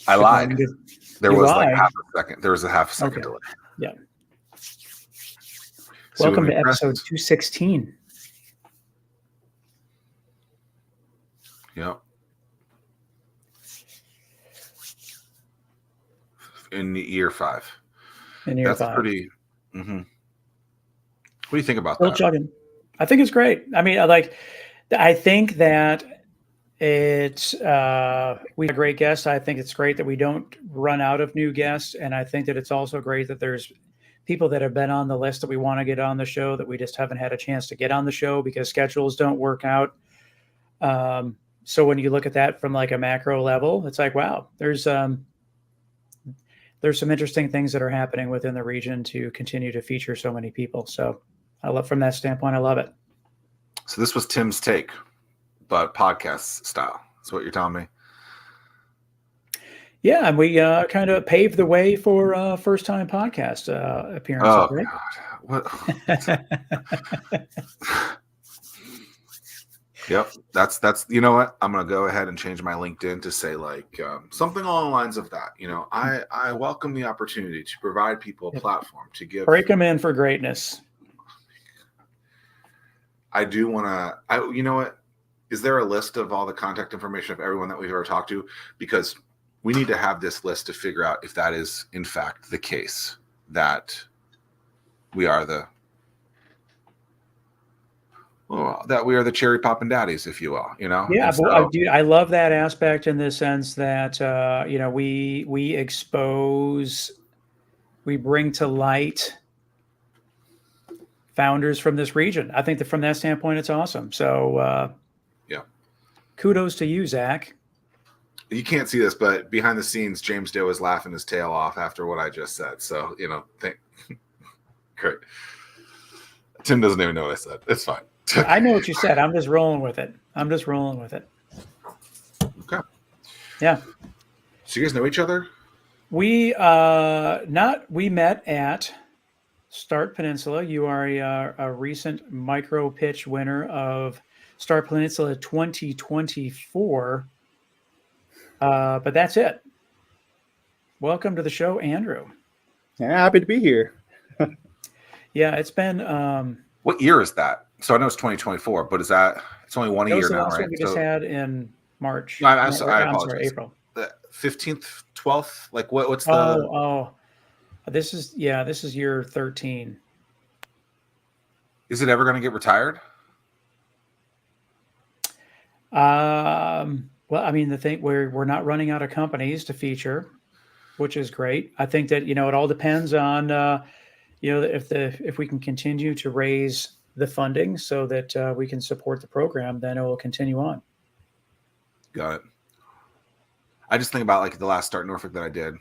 I lied. There was like half a second. There was a half a second delay. Yeah. Welcome to episode 216. Yep. In year 5. That's 5. Pretty. Mm-hmm. What do you think about Still that? Chugging. I think it's great. I mean, I think that it's we have a great guest. I think it's great that we don't run out of new guests, and I think that it's also great that there's people that have been on the list that we want to get on the show that we just haven't had a chance to get on the show because schedules don't work out. So when you look at that from like a macro level, it's like, wow, there's some interesting things that are happening within the region to continue to feature so many people. So from that standpoint, I love it. So this was Tim's take, but podcast style. That's what you're telling me. Yeah, and we kind of paved the way for first-time podcast appearances. Oh, right? God. What? Yep. That's you know what? I'm going to go ahead and change my LinkedIn to say like something along the lines of that. You know, I welcome the opportunity to provide people a platform to give. Break them in for greatness. I do want to, you know what? Is there a list of all the contact information of everyone that we've ever talked to? Because we need to have this list to figure out if that is, in fact, the case, that we are the cherry popping daddies, if you will, you know? Yeah, but dude, I love that aspect in the sense that, you know, we expose, we bring to light founders from this region. I think that from that standpoint, it's awesome. So, yeah, kudos to you, Zach. You can't see this, but behind the scenes, James Doe is laughing his tail off after what I just said. So, you know, great. Tim doesn't even know what I said. It's fine. I know what you said. I'm just rolling with it. Okay. Yeah. So you guys know each other? We met at Start Peninsula. You are a recent micro pitch winner of Start Peninsula 2024. But that's it. Welcome to the show, Andrew. Yeah, happy to be here. Yeah, it's been. What year is that? So I know it's 2024, but it's only one a year now, right? We just had in March. No, I'm sorry, April. The 15th, 12th. Like what's the? This is year 13. Is it ever going to get retired? Well, I mean, the thing we're not running out of companies to feature, which is great. I think that, you know, it all depends on, you know, if we can continue to raise the funding so that we can support the program, then it will continue on. Got it. I just think about like the last Start Norfolk that I did,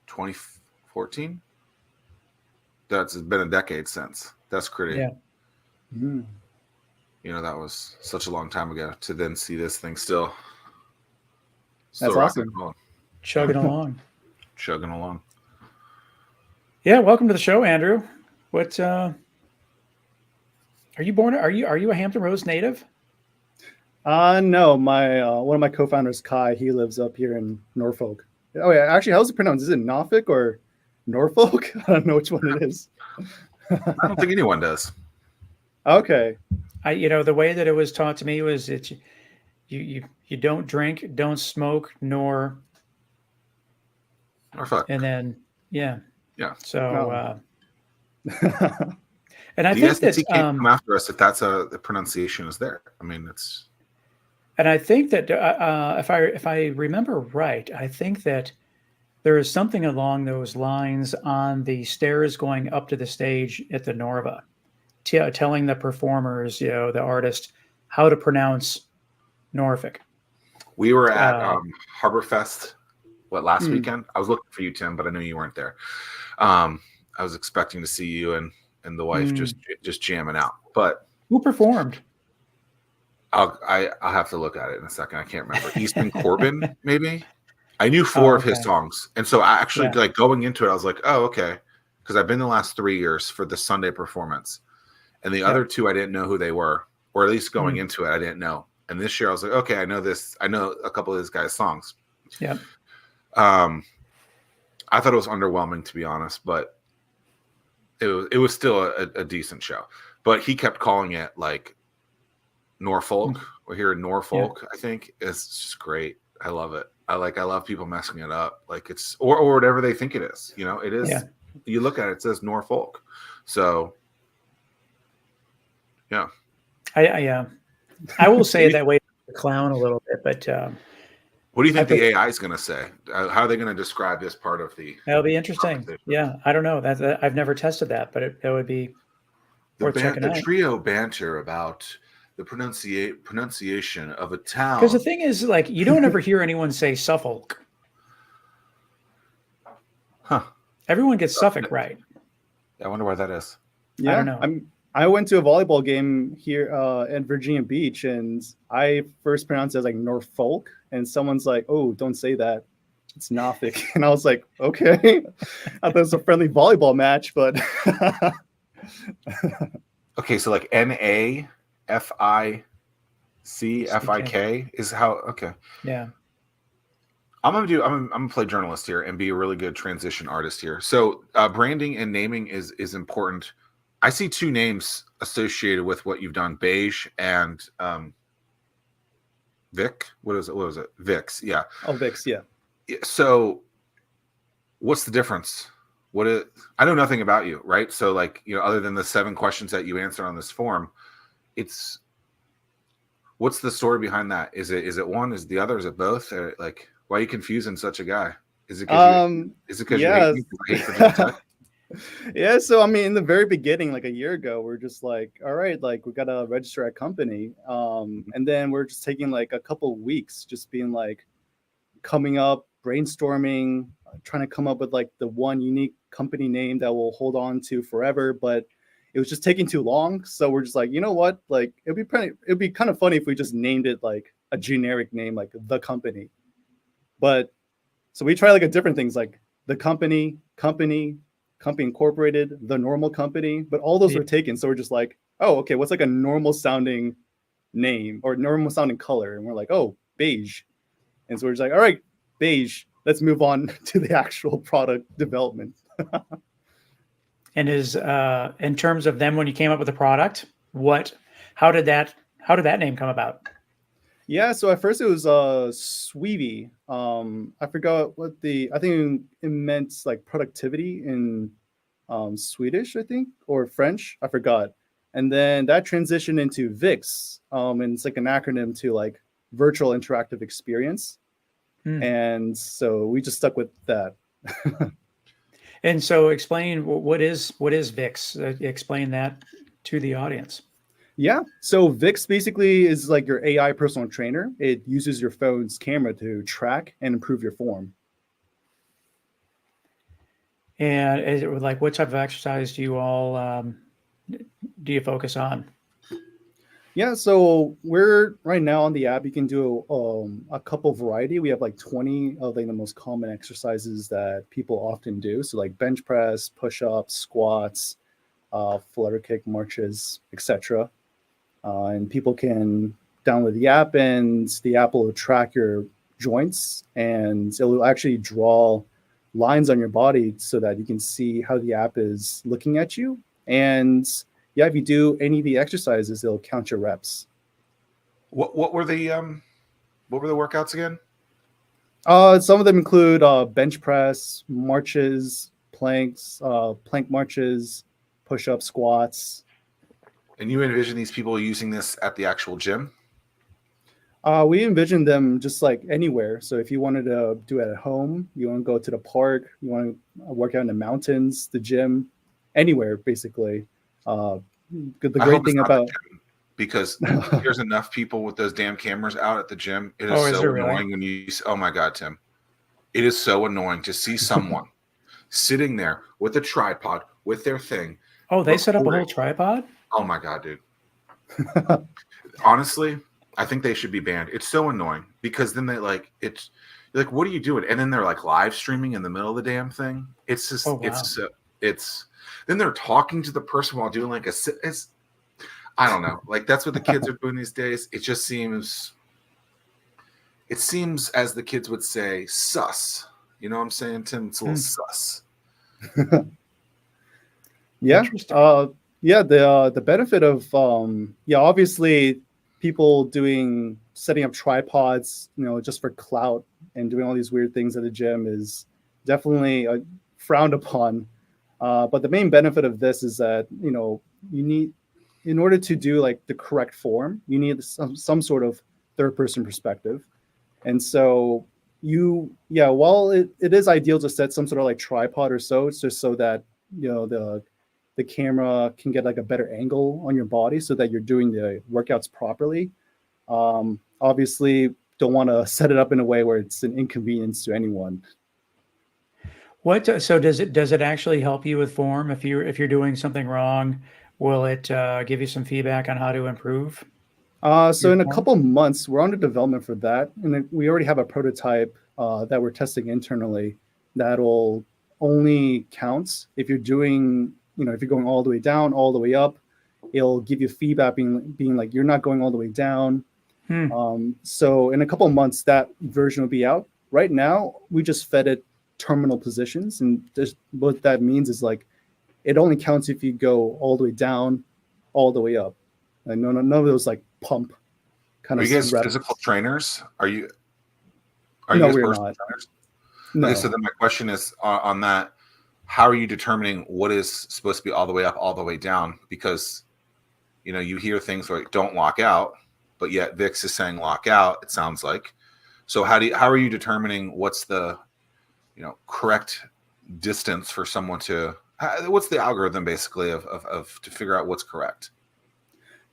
2014. That's been a decade since. That's crazy. Yeah. Mm-hmm. You know, that was such a long time ago to then see this thing still That's awesome. Chugging along. Chugging along. Yeah, welcome to the show, Andrew. What are you born? Are you a Hampton Roads native? No, my one of my co-founders, Kai, he lives up here in Norfolk. Oh yeah, actually, how's it pronounced? Is it Norfolk or Norfolk? I don't know which one it is. I don't think anyone does. Okay. You know, the way that it was taught to me was that you don't drink, don't smoke, nor fuck. And then yeah. So and I the think SEC that can't come after us if that's the pronunciation is there. I mean, it's. And I think that if I remember right, I think that there is something along those lines on the stairs going up to the stage at the Norva, telling the performers, you know, the artist, how to pronounce Norfolk. We were at Harborfest, last weekend? I was looking for you, Tim, but I knew you weren't there. I was expecting to see you and the wife just jamming out. But who performed? I'll have to look at it in a second. I can't remember. Easton Corbin, maybe. I knew four of his songs, and so I actually like going into it. I was like, oh, okay, because I've been the last 3 years for the Sunday performance, and the other two I didn't know who they were, or at least going into it, I didn't know. And this year I was like, okay, I know this. I know a couple of this guy's songs. Yeah. I thought it was underwhelming, to be honest, but it was still a decent show. But he kept calling it like Norfolk. We're here in Norfolk. Yeah. I think it's just great. I love it. I love people messing it up, like it's or whatever they think it is. You know, it is. Yeah. You look at it, it says Norfolk. So, yeah. I will say it that way, clown a little bit, but. What do you think the AI is going to say? How are they going to describe this part of the? That'll be interesting. Yeah, I don't know. I've never tested that, but that would be worth checking out. The trio banter about the pronunciation of a town. Because the thing is, like, you don't ever hear anyone say Suffolk. Huh. Everyone gets Suffolk right. I wonder why that is. Yeah, I don't know. I went to a volleyball game here at Virginia Beach, and I first pronounced it as like Norfolk, and someone's like, "Oh, don't say that. It's Norfolk." And I was like, "Okay." I thought it was a friendly volleyball match, but okay, so like NAFICFIK is how. Okay. Yeah. I'm gonna play journalist here and be a really good transition artist here. So branding and naming is important. I see two names associated with what you've done: Beige and Vic. What was it? Vix. Yeah. Oh, Vix. Yeah. So, what's the difference? I know nothing about you, right? So, like, you know, other than the 7 questions that you answer on this form, what's the story behind that? Is it one? Is it the other? Is it both? Or, like, why are you confusing such a guy? Is it because you hate me? I hate Virginia Tech? Yeah, so I mean, in the very beginning, like a year ago, we're just like, all right, like we gotta register a company, and then we're just taking like a couple of weeks, just being like, coming up, brainstorming, trying to come up with like the one unique company name that we'll hold on to forever. But it was just taking too long, so we're just like, you know what, like it'd be kind of funny if we just named it like a generic name, like the company. But so we try like a different things, like the company incorporated, the normal company, but all those were taken. So we're just like, oh, okay, what's like a normal sounding name or normal sounding color? And we're like, oh, beige. And so we're just like, all right, beige, let's move on to the actual product development. And in terms of them, when you came up with the product, how did that name come about? Yeah, so at first it was Sweevy. I forgot I think it meant like productivity in Swedish, I think, or French. I forgot. And then that transitioned into VIX, and it's like an acronym to like virtual interactive experience. And so we just stuck with that. And so explain what is VIX? Explain that to the audience. Yeah. So VIX basically is like your AI personal trainer. It uses your phone's camera to track and improve your form. And is it like, what type of exercise do you all do you focus on? Yeah, so we're right now on the app. You can do a couple variety. We have like 20 of like the most common exercises that people often do. So like bench press, push-ups, squats, flutter kick, marches, etc. And people can download the app, and the app will track your joints, and it will actually draw lines on your body so that you can see how the app is looking at you. And yeah, if you do any of the exercises, it'll count your reps. What were the workouts again? Some of them include bench press, marches, planks, plank marches, push-up, squats. And you envision these people using this at the actual gym? We envision them just like anywhere. So if you wanted to do it at home, you want to go to the park, you want to work out in the mountains, the gym, anywhere basically. The great thing about because there's enough people with those damn cameras out at the gym. It is so annoying when you. Oh my God, Tim! It is so annoying to see someone sitting there with a tripod with their thing. Oh, they set up a whole tripod? Oh my God, dude! Honestly, I think they should be banned. It's so annoying because then they like it's like, what are you doing? And then they're like live streaming in the middle of the damn thing. It's just it's then they're talking to the person while doing like I don't know. Like that's what the kids are doing these days. It just seems, as the kids would say, sus. You know what I'm saying, Tim? It's a little sus. Yeah. Interesting. The benefit of obviously people setting up tripods, just for clout and doing all these weird things at the gym is definitely frowned upon. But the main benefit of this is that, you need, in order to do like the correct form, you need some sort of third person perspective. And so while it is ideal to set some sort of like tripod or so, it's just so that, the camera can get like a better angle on your body so that you're doing the workouts properly. Obviously don't want to set it up in a way where it's an inconvenience to anyone. So does it actually help you with form if you're doing something wrong? Will it give you some feedback on how to improve? So in a couple months, we're under development for that, and we already have a prototype that we're testing internally that'll only counts if you're doing, if you're going all the way down, all the way up. It'll give you feedback being like you're not going all the way down. So in a couple of months, that version will be out. Right now, we just fed it terminal positions, and just what that means is like it only counts if you go all the way down, all the way up. And none of those like pump kind of. Are you guys physical trainers? Are you No, guys we're personal not. trainers? No. Okay, so then my question is on that: how are you determining what is supposed to be all the way up, all the way down? Because you hear things like "don't lock out," but yet Vix is saying "lock out." It sounds like. So how are you determining what's the correct distance for someone to? What's the algorithm basically of to figure out what's correct?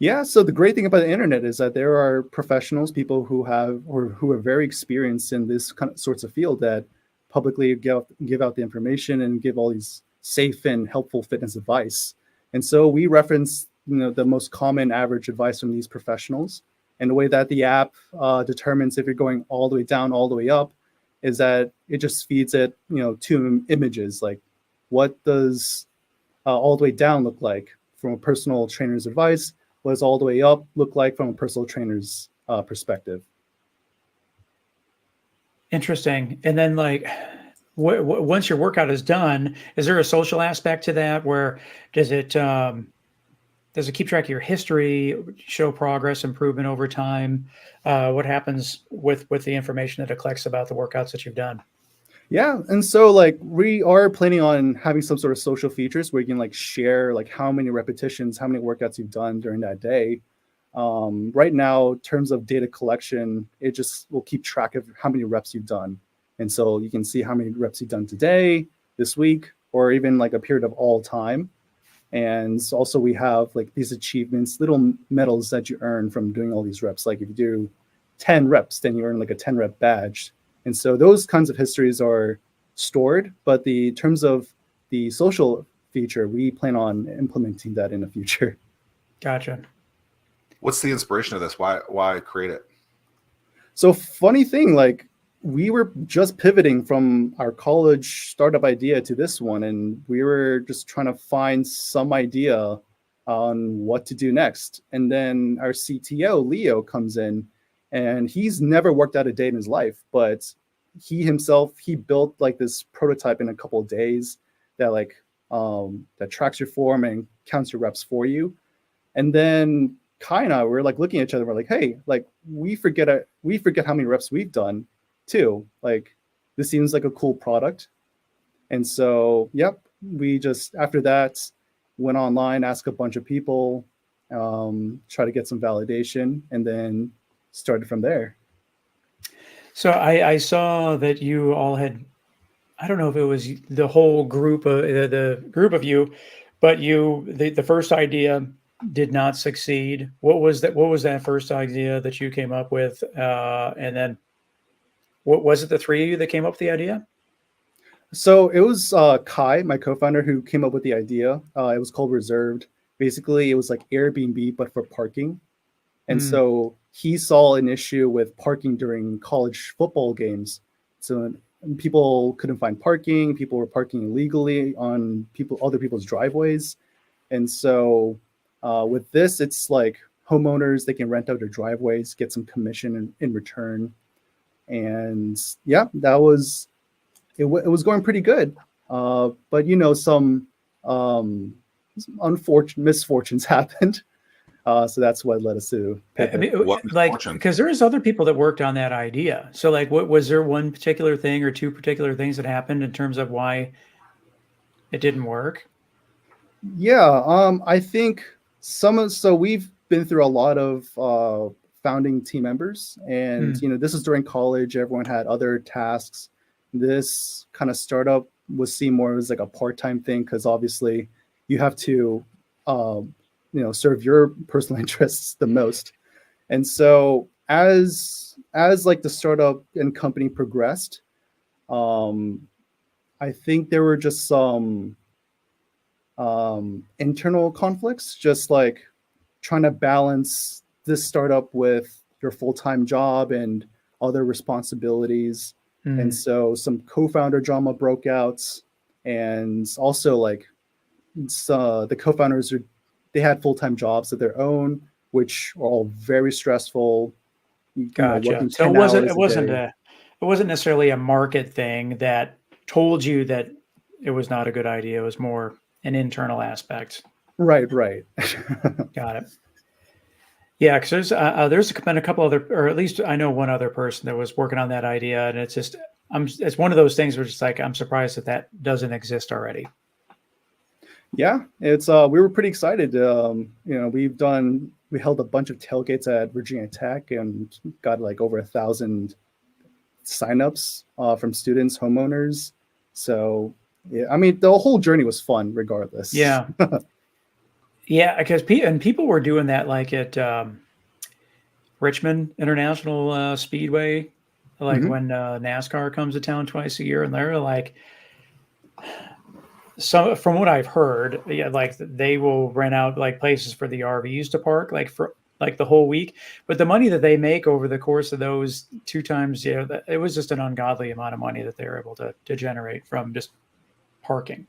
Yeah, so the great thing about the internet is that there are professionals, people who are very experienced in this kind of sorts of field that publicly give out the information and give all these safe and helpful fitness advice. And so we reference, the most common average advice from these professionals. And the way that the app determines if you're going all the way down, all the way up, is that it just feeds it, two images, like what does all the way down look like from a personal trainer's advice? What does all the way up look like from a personal trainer's perspective? Interesting. And then like once your workout is done, is there a social aspect to that where does it keep track of your history, show progress, improvement over time? What happens with the information that it collects about the workouts that you've done? Yeah, and so like we are planning on having some sort of social features where you can like share like how many repetitions, how many workouts you've done during that day. Right now, in terms of data collection, it just will keep track of how many reps you've done. And so you can see how many reps you've done today, this week, or even like a period of all time. And also we have like these achievements, little medals that you earn from doing all these reps. Like if you do 10 reps, then you earn like a 10 rep badge. And so those kinds of histories are stored, but the terms of the social feature, we plan on implementing that in the future. Gotcha. What's the inspiration of this? Why create it? So funny thing, like we were just pivoting from our college startup idea to this one, and we were just trying to find some idea on what to do next. And then our CTO, Leo, comes in, and he's never worked out a day in his life, but he built like this prototype in a couple of days that like that tracks your form and counts your reps for you. And then Kai and I were like looking at each other, we're like, hey, like we forget how many reps we've done too. Like this seems like a cool product. And so we just after that went online, asked a bunch of people, try to get some validation, and then started from there. So I saw that you all had, I don't know if it was the whole group of the group of you, but the first idea did not succeed. What was that first idea that you came up with? And then what was it, the three of you that came up with the idea? So it was Kai, my co-founder, who came up with the idea. It was called Reserved. Basically, it was like Airbnb, but for parking. And so he saw an issue with parking during college football games. So people couldn't find parking. People were parking illegally on other people's driveways. And so with this, it's like homeowners, they can rent out their driveways, get some commission in return. And that was it was going pretty good. But some unfortunate misfortunes happened. So that's what led us to pivot. What misfortunes? Because there's other people that worked on that idea. So like, what was there one particular thing or two particular things that happened in terms of why it didn't work? Yeah, I think so we've been through a lot of founding team members, and this is during college. Everyone had other tasks. This kind of startup was seen more as like a part-time thing because obviously you have to serve your personal interests the most. And so as like the startup and company progressed, I think there were just some internal conflicts, just like trying to balance this startup with your full-time job and other responsibilities. And so some co-founder drama broke out, and also like the co-founders they had full-time jobs of their own, which are all very stressful. Gotcha. So it wasn't necessarily a market thing that told you that it was not a good idea. It was more an internal aspect. Right. Got it. Yeah, because there's been a couple other, or at least I know one other person that was working on that idea, and it's just it's one of those things where it's like I'm surprised that doesn't exist already. Yeah, it's we were pretty excited. We held a bunch of tailgates at Virginia Tech and got like over 1,000 signups from students, homeowners. So yeah, I mean the whole journey was fun, regardless. Yeah. Yeah, because people were doing that like at Richmond International Speedway, like when NASCAR comes to town twice a year, and they're like, so from what I've heard, yeah, like they will rent out like places for the RVs to park, like for like the whole week. But the money that they make over the course of those 2 times, it was just an ungodly amount of money that they were able to generate from just parking.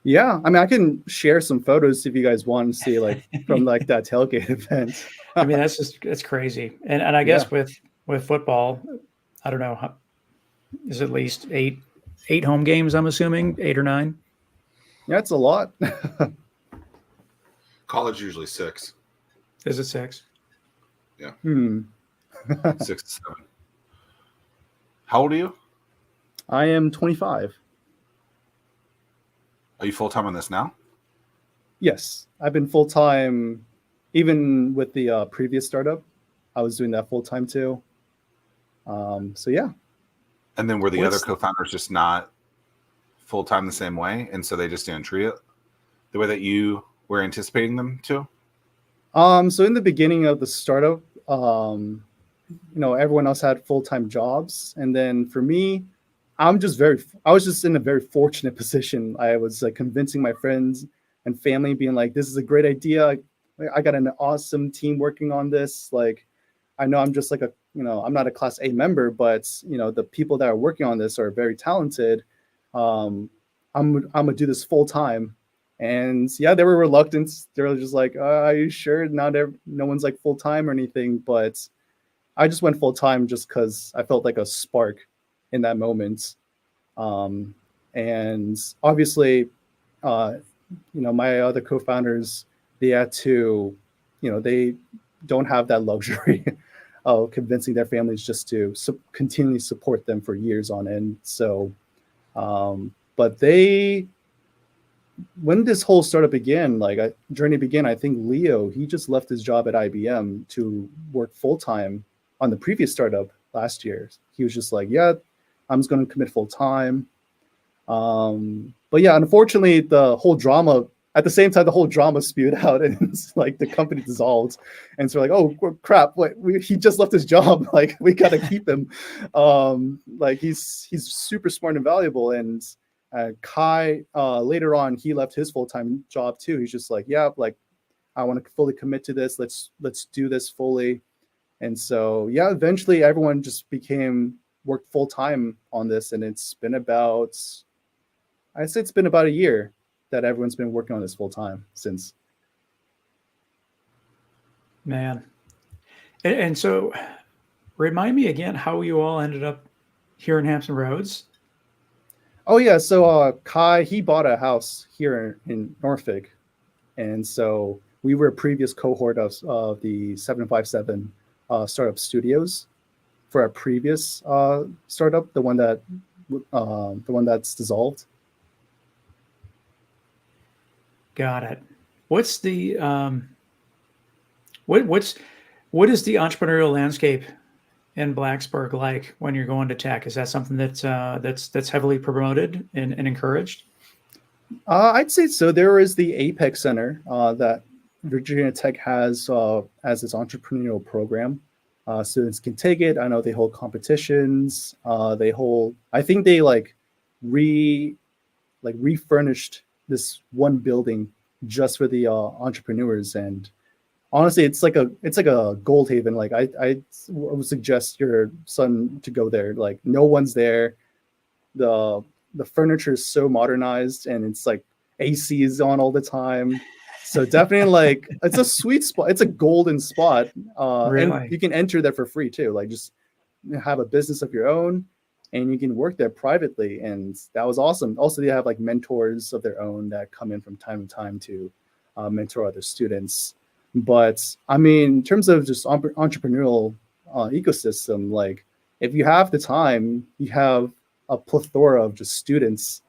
Yeah, I mean, I can share some photos if you guys want to see, like from like that tailgate event. I mean, it's crazy, and I guess with football, I don't know, is at least eight home games. I'm assuming 8 or 9. Yeah, it's a lot. College usually 6. Is it 6? Yeah. 6 to 7. How old are you? I am 25. Are you full time on this now? Yes, I've been full time, even with the previous startup. I was doing that full time too. So yeah. And then were the other co-founders just not full time the same way, and so they just didn't treat it the way that you were anticipating them to? So in the beginning of the startup, everyone else had full time jobs, and then for me, I was just in a very fortunate position. I was like convincing my friends and family, being like, "This is a great idea. I got an awesome team working on this. Like, I know I'm just like I'm not a Class A member, but the people that are working on this are very talented. I'm gonna do this full time." And yeah, they were reluctant. They were just like, "Are you sure?" No one's like full time or anything, but I just went full time just because I felt like a spark in that moment. And obviously, my other co-founders, they had to, they don't have that luxury of convincing their families just to continually support them for years on end. So, but when this whole startup began, journey began, I think Leo, he just left his job at IBM to work full-time on the previous startup last year. He was just like, yeah, I'm just going to commit full-time. But yeah, unfortunately, the whole drama spewed out, and it's like the company dissolved. And so we're like, oh crap, he just left his job. Like, we got to keep him. Like he's super smart and valuable. And Kai, later on, he left his full-time job too. He's just like, yeah, like I want to fully commit to this. Let's do this fully. And so, yeah, eventually everyone just worked full-time on this. And I'd say it's been about a year that everyone's been working on this full-time since. Man. And so remind me again how you all ended up here in Hampton Roads. Oh yeah, so Kai, he bought a house here in Norfolk, and so we were a previous cohort of the 757 startup studios for our previous startup, the one that's dissolved. Got it. What's the what is the entrepreneurial landscape in Blacksburg like when you're going to tech? Is that something that's heavily promoted and encouraged? I'd say so. There is the Apex Center that Virginia Tech has as its entrepreneurial program. Students can take it. I know they hold competitions. They hold. I think they refurnished this one building just for the entrepreneurs, and honestly, it's like a gold haven. Like I would suggest your son to go there. Like no one's there. The the furniture is so modernized, and it's like AC is on all the time. So definitely, like, it's a sweet spot. It's a golden spot, and Really? you can enter there for free too. Like, just have a business of your own, and you can work there privately, and that was awesome. Also, they have like mentors of their own that come in from time to time to mentor other students. But I mean, in terms of just entrepreneurial ecosystem, like, if you have the time, you have a plethora of just students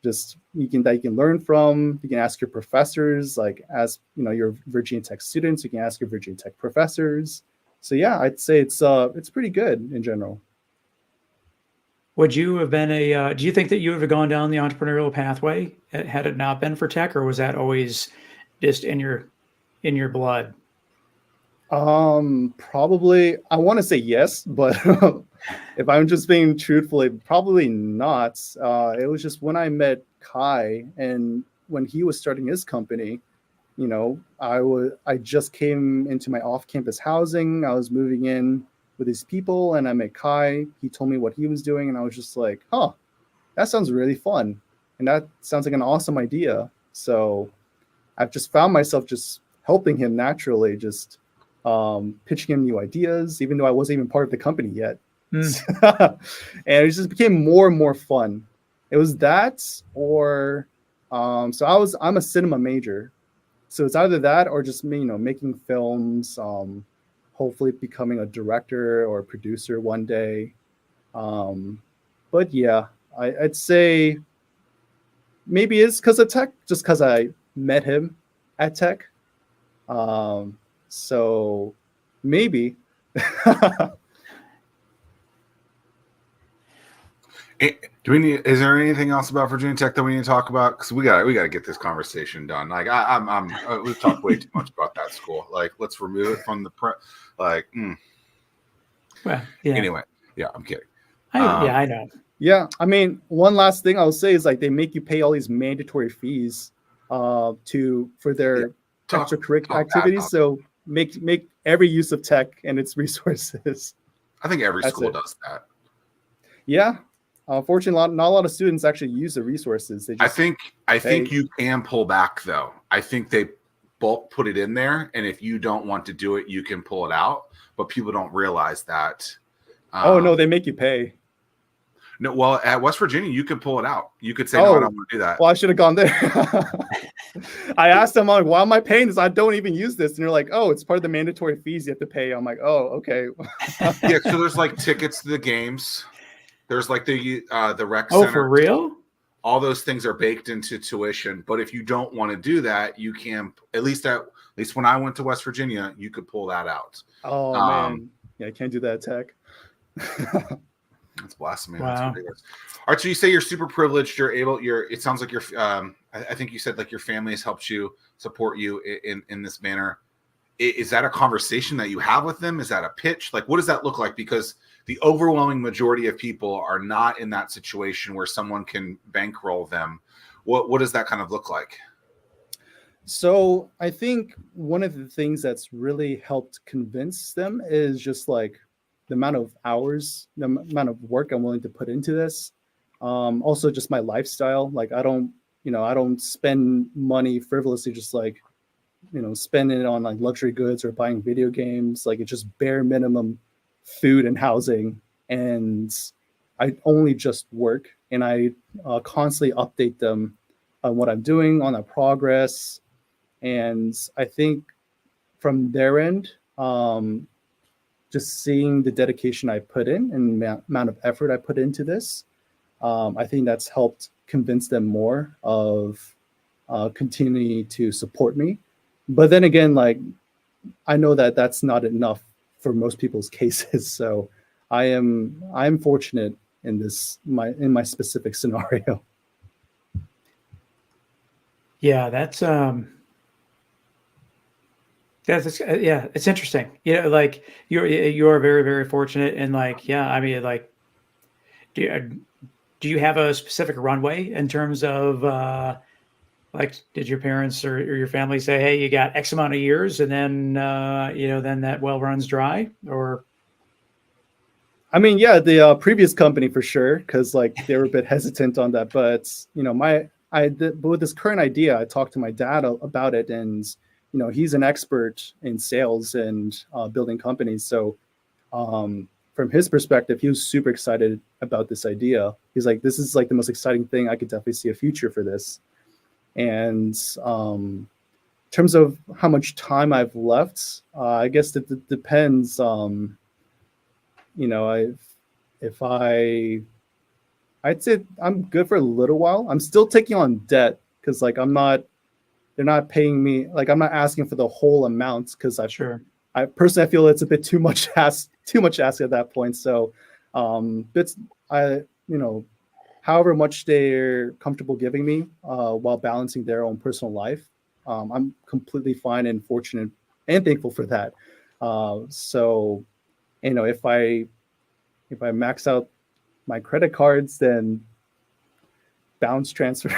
just you can learn from. You can ask your professors, like, as you know, your Virginia Tech students, you can ask your Virginia Tech professors. So yeah, I'd say it's pretty good in general. Would you have been a? Do you think that you would have gone down the entrepreneurial pathway had it not been for tech, or was that always just in your blood? Probably I want to say yes, but if I'm just being truthful, probably not. It was just when I met Kai and when he was starting his company, I just came into my off-campus housing. I was moving in with these people, and I met Kai. He told me what he was doing, and I was just like, huh, that sounds really fun. And that sounds like an awesome idea. So I've just found myself just helping him naturally, just pitching him new ideas, even though I wasn't even part of the company yet. Mm. And it just became more and more fun. It was that, or I'm a cinema major, so it's either that or just me, making films, hopefully becoming a director or a producer one day. But yeah, I'd say maybe it's because of tech, just because I met him at tech. So maybe. Do we need? Is there anything else about Virginia Tech that we need to talk about? Because we got to get this conversation done. Like we've talked way too much about that school. Like, let's remove it from the like. Well, yeah. Anyway, yeah, I'm kidding. I know. Yeah, I mean, one last thing I'll say is, like, they make you pay all these mandatory fees for their extracurricular activities. So make every use of tech and its resources. I think every school does that. Yeah. Unfortunately, not a lot of students actually use the resources. They just I think you can pull back, though. I think they bulk put it in there, and if you don't want to do it, you can pull it out. But people don't realize that. Oh no, they make you pay. No, well, at West Virginia, you could pull it out. You could say, no, I don't want to do that. Well, I should have gone there. I asked them, I'm like, why am I paying this? I don't even use this. And they're like, oh, it's part of the mandatory fees you have to pay. I'm like, oh, okay. Yeah, so there's like tickets to the games. There's like the rec center. Oh, for real? All those things are baked into tuition. But if you don't want to do that, you can, at least when I went to West Virginia, you could pull that out. Oh, man. Yeah, I can't do that at tech. That's blasphemy. Wow. That's ridiculous. All right, so you say you're super privileged. It sounds like I think you said like your family has helped you, support you in this manner. Is that a conversation that you have with them? Is that a pitch? Like, what does that look like? Because the overwhelming majority of people are not in that situation where someone can bankroll them. What does that kind of look like? So I think one of the things that's really helped convince them is just like the amount of hours, the amount of work I'm willing to put into this. Also just my lifestyle. Like, I don't spend money frivolously, just like, spending it on like luxury goods or buying video games. Like, it's just bare minimum food and housing. And I only just work, and I constantly update them on what I'm doing, on our progress. And I think from their end, just seeing the dedication I put in and the amount of effort I put into this, I think that's helped convince them more of continuing to support me. But then again, like, I know that that's not enough for most people's cases. So I'm fortunate in my specific scenario. Yeah, yeah, it's interesting. Like you're very, very fortunate, and like, yeah, I mean, like, do you, do you have a specific runway in terms of like, did your parents or your family say, hey, you got X amount of years, and then then that well runs dry? Or I mean, yeah, the previous company for sure, because like they were a bit hesitant on that. But but with this current idea, I talked to my dad about it, and he's an expert in sales and building companies. So from his perspective, he was super excited about this idea. He's like, this is like the most exciting thing. I could definitely see a future for this. And in terms of how much time I've left, I guess it depends. If I'd say I'm good for a little while. I'm still taking on debt because like they're not paying me, like I'm not asking for the whole amount because sure, I personally I feel it's a bit too much ask at that point. So bits I however much they're comfortable giving me while balancing their own personal life, I'm completely fine and fortunate and thankful for that. So if I max out my credit cards, then bounce transfer,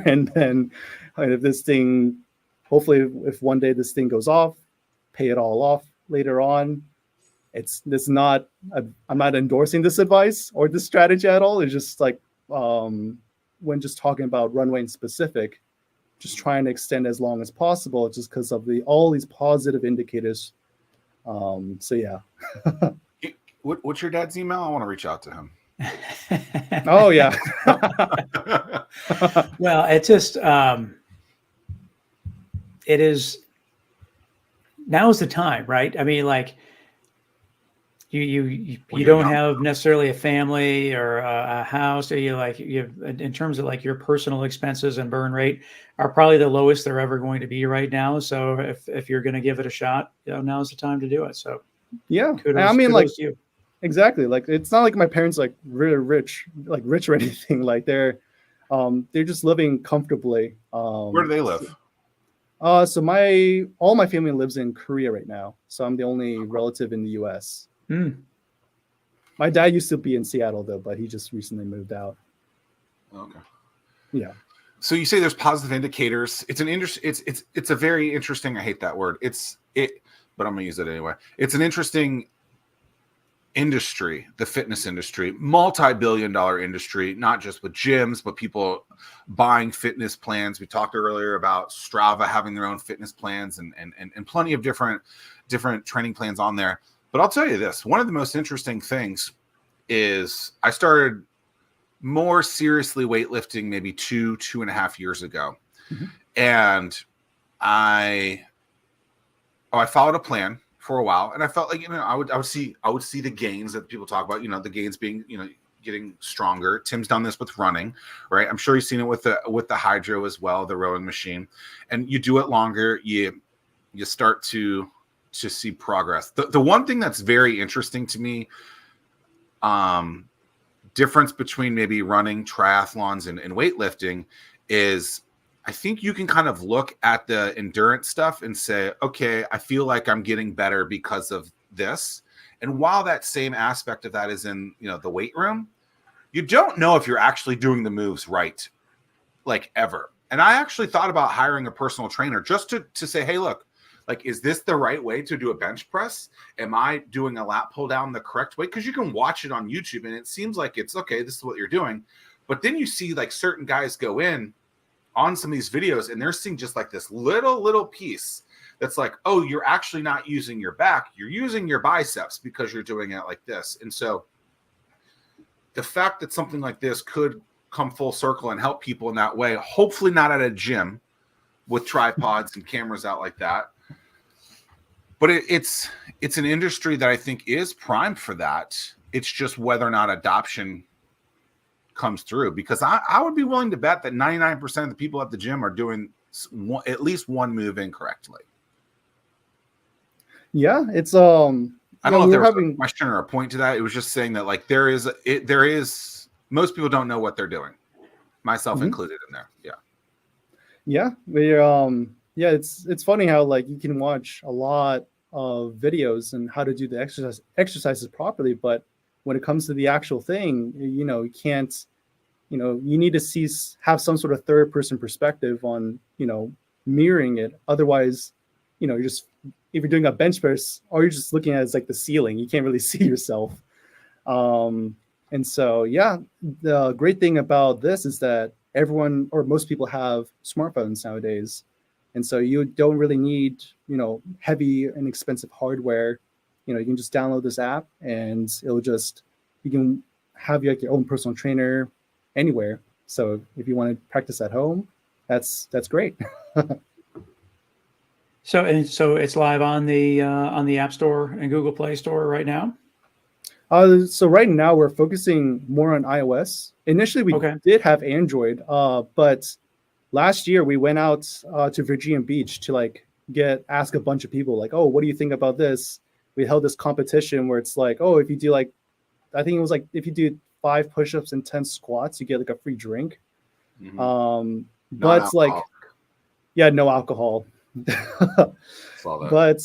and then if this thing, hopefully, if one day this thing goes off, pay it all off later on. I'm not endorsing this advice or this strategy at all. It's just like when just talking about runway in specific, just trying to extend as long as possible, just because of all these positive indicators. So yeah. What's your dad's email? I want to reach out to him. Oh yeah. Well, it's just it is, now's the time, right? I mean, like you don't have necessarily a family or a house, or you in terms of like your personal expenses and burn rate are probably the lowest they're ever going to be right now. So if you're going to give it a shot, now's the time to do it. So yeah, kudos to you. Exactly. Like, it's not like my parents like really rich or anything. Like they're just living comfortably. Where do they live? So all my family lives in Korea right now. So I'm the only relative in the US. My dad used to be in Seattle though, but he just recently moved out. Okay. Yeah. So you say there's positive indicators. It's a very interesting, I hate that word. But I'm gonna use it anyway. It's an interesting industry, the fitness industry, multi-billion-dollar industry, not just with gyms, but people buying fitness plans. We talked earlier about Strava having their own fitness plans and plenty of different training plans on there. But I'll tell you this, one of the most interesting things is I started more seriously weightlifting maybe 2.5 years ago. Mm-hmm. And I followed a plan for a while, and I felt like I would see the gains that people talk about. The gains being getting stronger. Tim's done this with running, right? I'm sure you've seen it with the hydro as well, the rowing machine. And you do it longer, you start to see progress. The one thing that's very interesting to me, difference between maybe running, triathlons, and weightlifting is, I think you can kind of look at the endurance stuff and say, okay, I feel like I'm getting better because of this. And while that same aspect of that is in, the weight room, you don't know if you're actually doing the moves right, like ever. And I actually thought about hiring a personal trainer just to say, hey, look, like, is this the right way to do a bench press? Am I doing a lat pull down the correct way? Because you can watch it on YouTube and it seems like it's okay, this is what you're doing. But then you see like certain guys go in on some of these videos and they're seeing just like this little piece that's like, oh, you're actually not using your back, you're using your biceps because you're doing it like this. And so the fact that something like this could come full circle and help people in that way, hopefully not at a gym with tripods and cameras out like that. But it's an industry that I think is primed for that. It's just whether or not adoption comes through, because I would be willing to bet that 99% of the people at the gym are doing at least one move incorrectly. Yeah, it's I don't know if there was a question or a point to that. It was just saying that like there is most people don't know what they're doing, myself included in there. It's funny how like you can watch a lot of videos and how to do the exercises properly, but when it comes to the actual thing, you can't, you need to have some sort of third person perspective on, mirroring it. Otherwise, you're just, if you're doing a bench press, all you're just looking at is like the ceiling. You can't really see yourself. And so, the great thing about this is that everyone or most people have smartphones nowadays. And so you don't really need, heavy and expensive hardware. You can just download this app and you can have like your own personal trainer anywhere. So if you want to practice at home, that's great. So it's live on the App Store and Google Play Store right now? So right now we're focusing more on iOS. Initially we did have Android, but last year we went out to Virginia Beach to ask a bunch of people like, oh, what do you think about this? We held this competition where it's like, oh, if you do I think it was if you do 5 push-ups and 10 squats, you get like a free drink. But it's no alcohol. But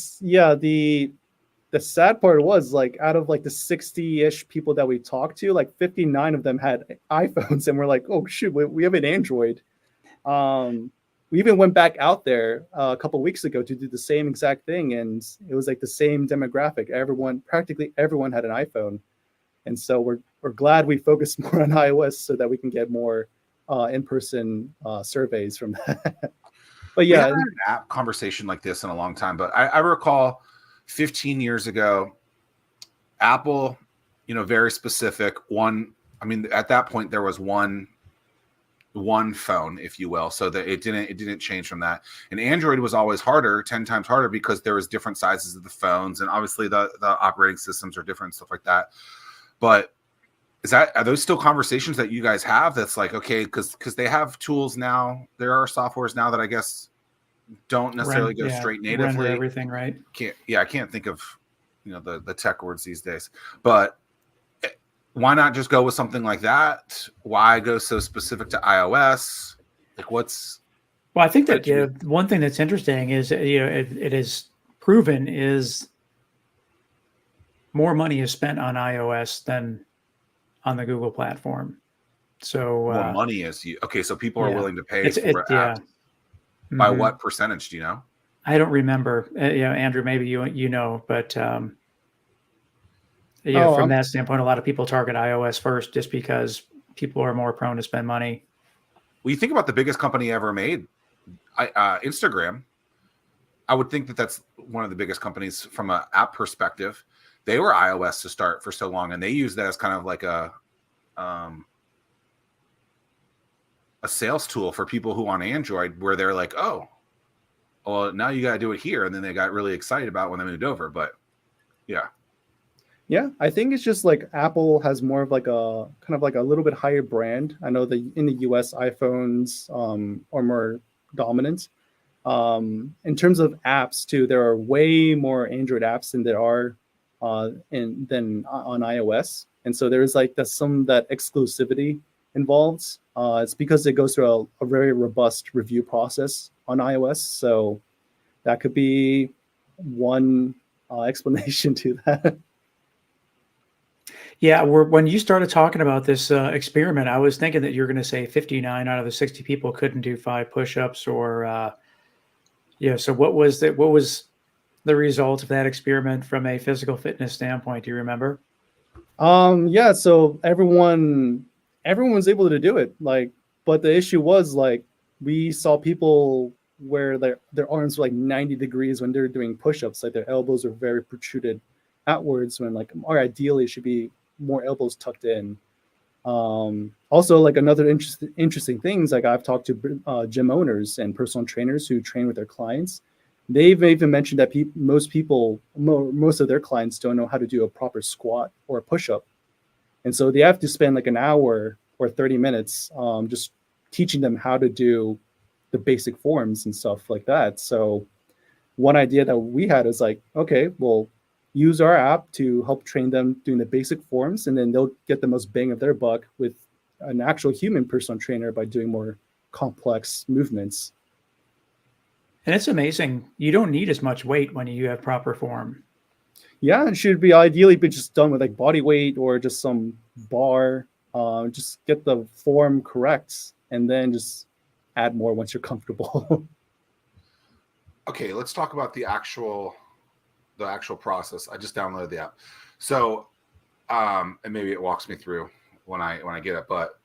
the sad part was out of the 60-ish people that we talked to, 59 of them had iPhones, and we're like, oh shoot, we have an Android. We even went back out there a couple of weeks ago to do the same exact thing, and it was the same demographic. Practically everyone had an iPhone, and so we're glad we focused more on iOS so that we can get more in-person surveys from that. But we haven't had an app conversation like this in a long time. But I recall 15 years ago, Apple, very specific. At that point there was one phone, if you will, so that it didn't change from that. And Android was always 10 times harder because there was different sizes of the phones, and obviously the operating systems are different, stuff like that. But are those still conversations that you guys have? That's okay, because they have tools now. There are softwares now that I guess don't necessarily go straight natively. Render everything, right? I can't think of the tech words these days. But why not just go with something like that? Why go so specific to iOS? Well, I think that one thing that's interesting is it is proven is more money is spent on iOS than on the Google platform. So more money is so people are willing to pay for apps. By what percentage, do you know? I don't remember. Andrew, maybe you know, but from that standpoint, a lot of people target iOS first just because people are more prone to spend money. Well, you think about the biggest company ever made, Instagram. I would think that's one of the biggest companies from an app perspective. They were iOS to start for so long, and they used that as kind of like a sales tool for people who on Android, where they're like, oh, well, now you got to do it here. And then they got really excited about when they moved over. But yeah, I think it's just Apple has more of a kind of a little bit higher brand. I know that in the US, iPhones are more dominant. In terms of apps too, there are way more Android apps than there are than on iOS. And so there's that exclusivity involved. It's because it goes through a very robust review process on iOS. So that could be one explanation to that. Yeah, when you started talking about this experiment, I was thinking that you're going to say 59 out of the 60 people couldn't do 5 push-ups, or So what was the result of that experiment from a physical fitness standpoint? Do you remember? So everyone's able to do it. But the issue was we saw people where their arms were 90 degrees when they're doing push-ups. Their elbows are very protruded outwards when or ideally it should be more elbows tucked in. Also, like another interesting things, like I've talked to gym owners and personal trainers who train with their clients. They've even mentioned that most of their clients don't know how to do a proper squat or a push-up. And so they have to spend like an hour or 30 minutes just teaching them how to do the basic forms and stuff like that. So one idea that we had is like, okay, we'll use our app to help train them doing the basic forms, and then they'll get the most bang of their buck with an actual human personal trainer by doing more complex movements. And it's amazing. You don't need as much weight when you have proper form. Yeah, it should be ideally be just done with like body weight or just some bar. Just get the form correct, and then just add more once you're comfortable. Okay, let's talk about the actual process. I just downloaded the app, so and maybe it walks me through when I get it. But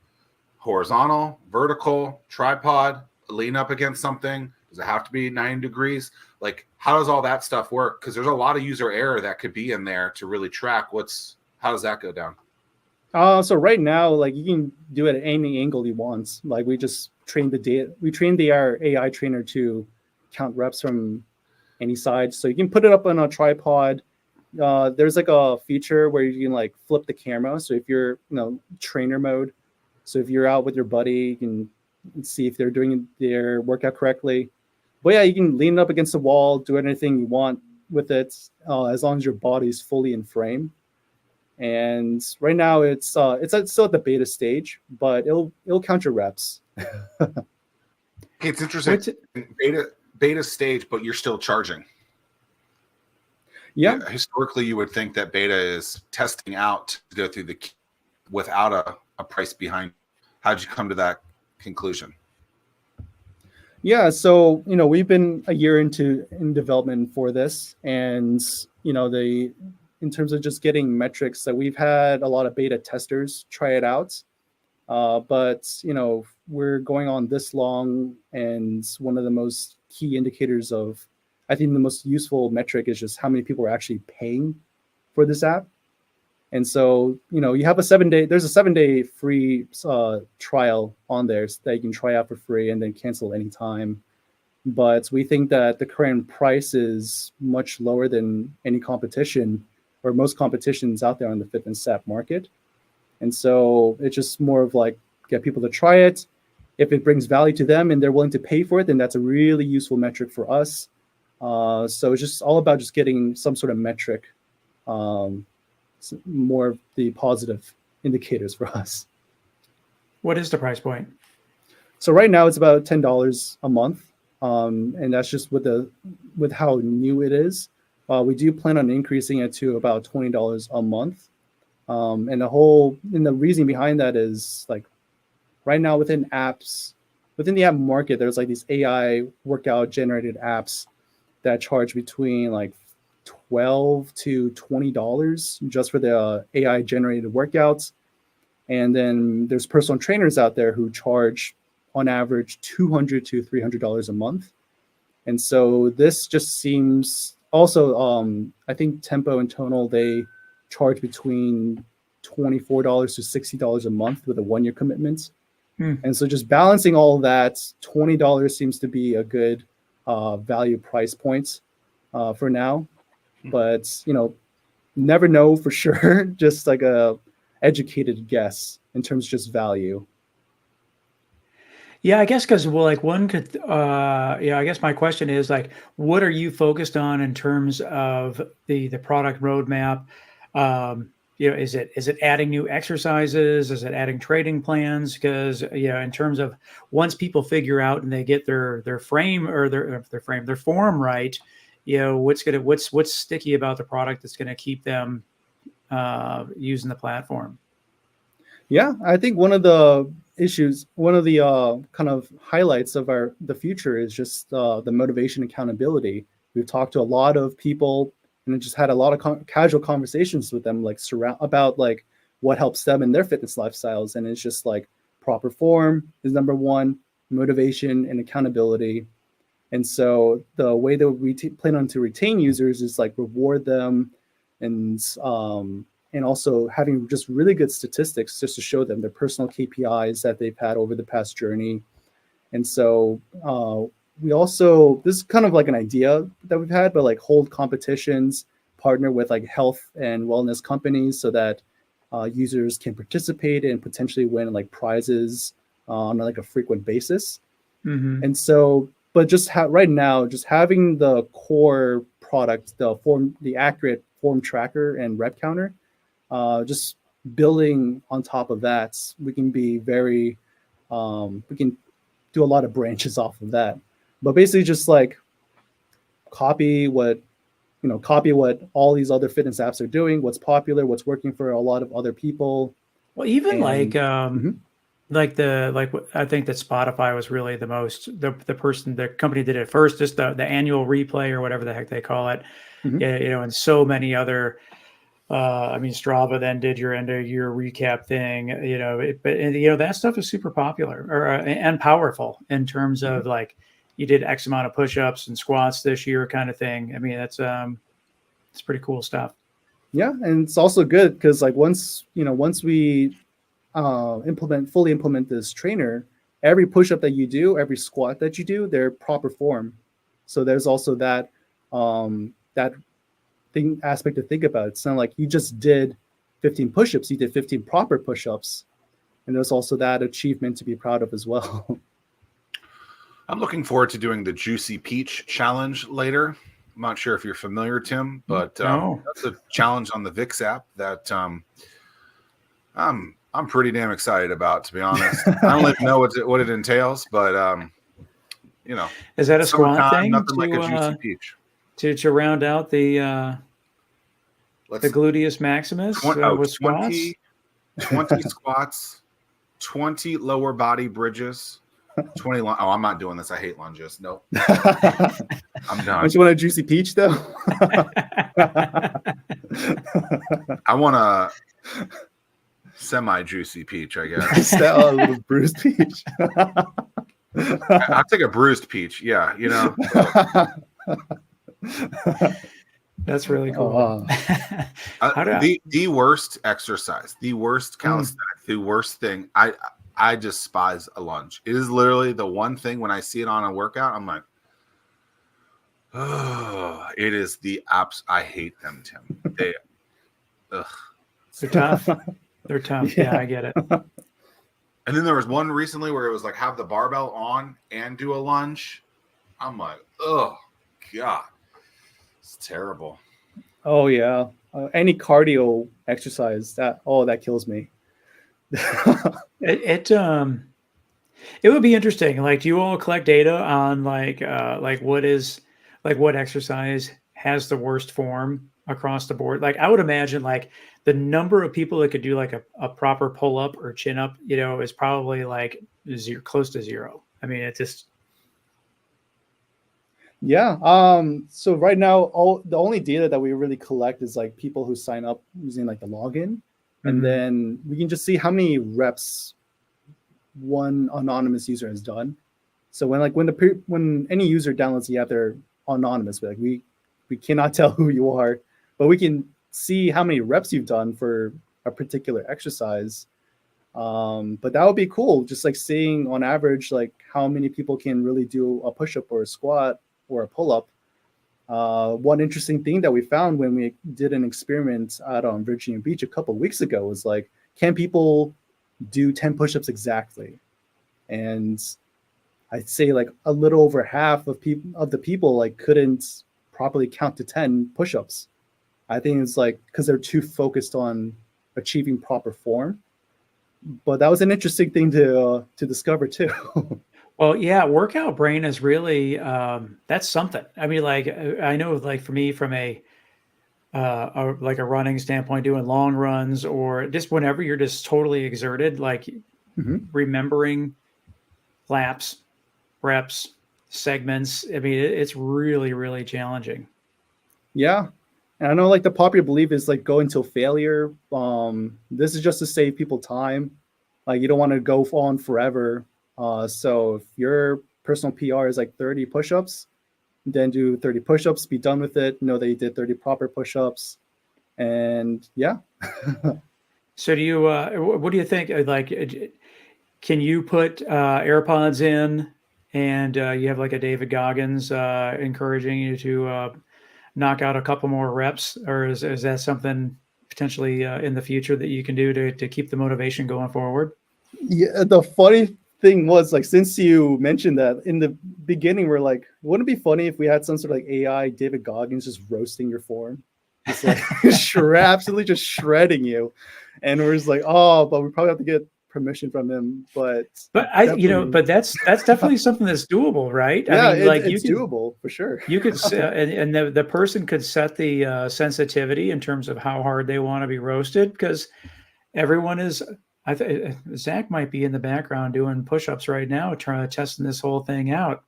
horizontal, vertical, tripod, lean up against something. Does it have to be 90 degrees? Like, how does all that stuff work? Because there's a lot of user error that could be in there to really track how does that go down? So right now, like you can do it at any angle you want. Like we just trained our AI trainer to count reps from any side. So you can put it up on a tripod. There's like a feature where you can like flip the camera. So if you're, trainer mode, so if you're out with your buddy, you can see if they're doing their workout correctly. But yeah, you can lean it up against the wall, do anything you want with it, as long as your body's fully in frame. And right now it's still at the beta stage, but it'll count your reps. Okay, it's interesting. Beta stage, but you're still charging. Yeah. Historically, you would think that beta is testing out to go through without a price behind. How'd you come to that conclusion? Yeah, so we've been a year in development for this, and in terms of just getting metrics, that we've had a lot of beta testers try it out, but we're going on this long, and one of the most key indicators of, I think the most useful metric is just how many people are actually paying for this app. And so, you have there's a 7-day free trial on there that you can try out for free and then cancel anytime. But we think that the current price is much lower than any competition or most competitions out there on the fitness app market. And so it's just more of like, get people to try it. If it brings value to them and they're willing to pay for it, then that's a really useful metric for us. So it's just all about just getting some sort of metric, more of the positive indicators for us. What is the price point? So right now it's about $10 a month, and that's just with how new it is. We do plan on increasing it to about $20 a month, and the reason behind that is like right now within the app market, there's like these AI workout generated apps that charge between like $12 to $20 just for the AI generated workouts. And then there's personal trainers out there who charge on average $200 to $300 a month. And so this just seems also, I think Tempo and Tonal, they charge between $24 to $60 a month with a 1-year commitment. And so just balancing all of that, $20 seems to be a good value price point for now. But never know for sure. Just like a educated guess in terms of just value. Yeah, I guess because one could, I guess my question is like, what are you focused on in terms of the product roadmap? Is it adding new exercises? Is it adding training plans? Because in terms of once people figure out and they get their frame or their form right, what's sticky about the product that's going to keep them using the platform? Yeah, I think one of the kind of highlights of the future is just the motivation accountability. We've talked to a lot of people and just had a lot of casual conversations with them, like about like what helps them in their fitness lifestyles. And it's just like proper form is number one, motivation and accountability. And so the way that we plan on to retain users is like reward them and and also having just really good statistics just to show them their personal KPIs that they've had over the past journey. And so we also, this is kind of like an idea that we've had, but like hold competitions, partner with like health and wellness companies so that users can participate and potentially win like prizes on like a frequent basis. Mm-hmm. And so, but just right now, just having the core product, the accurate form tracker and rep counter, just building on top of that, we can be very, we can do a lot of branches off of that. But basically just like copy what all these other fitness apps are doing, what's popular, what's working for a lot of other people. Well, even And like I think that Spotify was really the company did it first, just the annual replay or whatever the heck they call it. Yeah, and so many other. I mean, Strava then did your end of year recap thing. But that stuff is super popular and powerful in terms of like you did X amount of push-ups and squats this year, kind of thing. I mean, it's pretty cool stuff. Yeah, and it's also good because like once we fully implement this trainer, every push-up that you do, every squat that you do, they're proper form. So there's also that aspect to think about. It's not like you just did 15 push-ups, you did 15 proper push-ups. And there's also that achievement to be proud of as well. I'm looking forward to doing the Juicy Peach challenge later. I'm not sure if you're familiar, Tim, but that's a challenge on the Vix app that I'm pretty damn excited about, to be honest. I don't even know what it entails, but is that a squat thing? Nothing like a Juicy Peach. To round out the gluteus maximus with squats? 20 squats, 20 lower body bridges, 20 I'm not doing this. I hate lunges. Nope. I'm done. Don't you want a Juicy Peach though? I want a semi-juicy peach, I guess. A little bruised peach. I'll take a bruised peach. Yeah, That's really cool. The worst exercise, the worst calisthenics, the worst thing. I despise a lunge. It is literally the one thing when I see it on a workout, I'm like, oh, it is the apps. I hate them, Tim. They're tough. They're tough. Yeah, I get it. And then there was one recently where it was like have the barbell on and do a lunge. I'm like, oh God, it's terrible. Oh yeah, any cardio exercise that kills me. It would be interesting. Like, do you all collect data on like what exercise has the worst form across the board? Like, I would imagine like the number of people that could do like a proper pull up or chin up, is probably like close to zero. I mean, it's just. Yeah. So right now, the only data that we really collect is like people who sign up using like the login, and then we can just see how many reps one anonymous user has done. So when any user downloads the app, they're anonymous. Like we cannot tell who you are, but we can see how many reps you've done for a particular exercise. But that would be cool, just like seeing on average like how many people can really do a push-up or a squat or a pull-up. One interesting thing that we found when we did an experiment out on Virginia Beach a couple of weeks ago was like, can people do 10 push-ups exactly? And I'd say like a little over half of the people like couldn't properly count to 10 push-ups. I think it's like because they're too focused on achieving proper form. But that was an interesting thing to discover too. Well, yeah, workout brain is really that's something. I mean, like I know, like for me, from a running standpoint, doing long runs or just whenever you're just totally exerted, like remembering laps, reps, segments. I mean, it's really, really challenging. Yeah. And I know like the popular belief is like go until failure. This is just to save people time. Like you don't want to go on forever. So if your personal PR is like 30 push-ups, then do 30 push-ups, be done with it. Know that you did 30 proper push-ups. And yeah. So do you, what do you think? Like, can you put AirPods in and you have like a David Goggins encouraging you to knock out a couple more reps? Or is that something potentially in the future that you can do to keep the motivation going forward? Yeah, the funny thing was, like, since you mentioned that in the beginning, we're like, wouldn't it be funny if we had some sort of like AI David Goggins just roasting your form? Just like absolutely just shredding you. And we're just like, oh, but we probably have to get permission from him. But but that's definitely something that's doable, right? Yeah, I mean, like it's doable for sure. You could and the person could set the sensitivity in terms of how hard they want to be roasted, because everyone is. Zach might be in the background doing push-ups right now, trying to testing this whole thing out.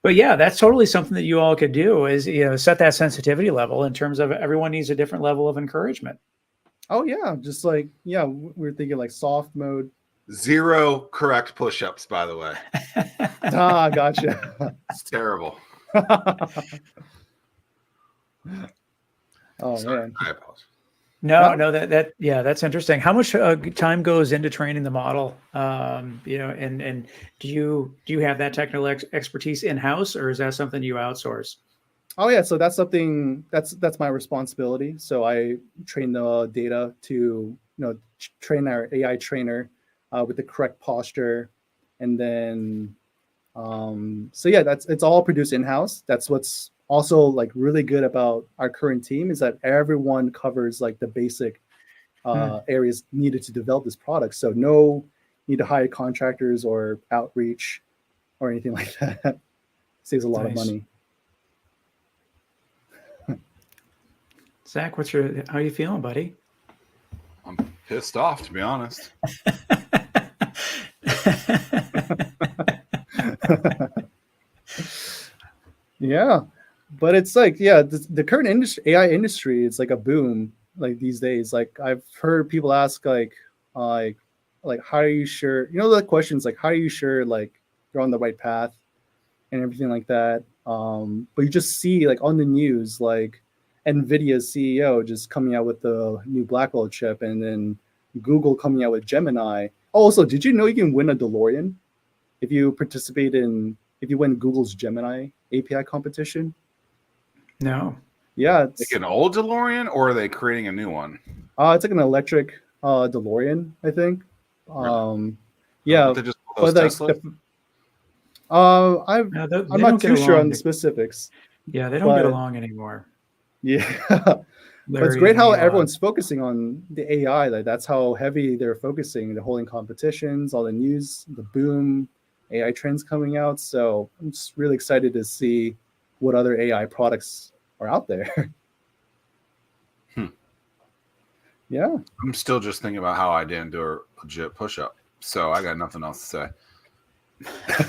But yeah, that's totally something that you all could do, is set that sensitivity level in terms of everyone needs a different level of encouragement. Oh yeah, just like we're thinking like soft mode. 0 correct push-ups, by the way. Gotcha. It's terrible. Sorry, man. I apologize. No, that's interesting. How much time goes into training the model? And do you have that technical expertise in-house, or is that something you outsource? Oh yeah, so that's something that's my responsibility. So I train the data to train our AI trainer with the correct posture, and then it's all produced in-house. That's what's also like really good about our current team, is that everyone covers like the basic areas needed to develop this product. So no need to hire contractors or outreach or anything like that. Saves a lot of money. Zach, how you feeling, buddy? I'm pissed off, to be honest. Yeah, but it's like, the current AI industry, it's like a boom like these days. Like I've heard people ask like how are you sure, the questions like, how are you sure like you're on the right path and everything like that. But you just see like on the news, like NVIDIA's CEO just coming out with the new Blackwell chip, and then Google coming out with Gemini. Also, did you know you can win a DeLorean if you win Google's Gemini API competition? No. Yeah, it's like an old DeLorean, or are they creating a new one? It's like an electric DeLorean, I think. Really? Yeah, they just call those Tesla? I'm not too sure on the specifics. Yeah, they don't get along anymore. Yeah, but it's great how everyone's focusing on the AI. Like that's how heavy they're focusing. They're holding competitions, all the news, the boom, AI trends coming out. So I'm just really excited to see what other AI products are out there. Yeah, I'm still just thinking about how I didn't do a legit push-up, so I got nothing else to say.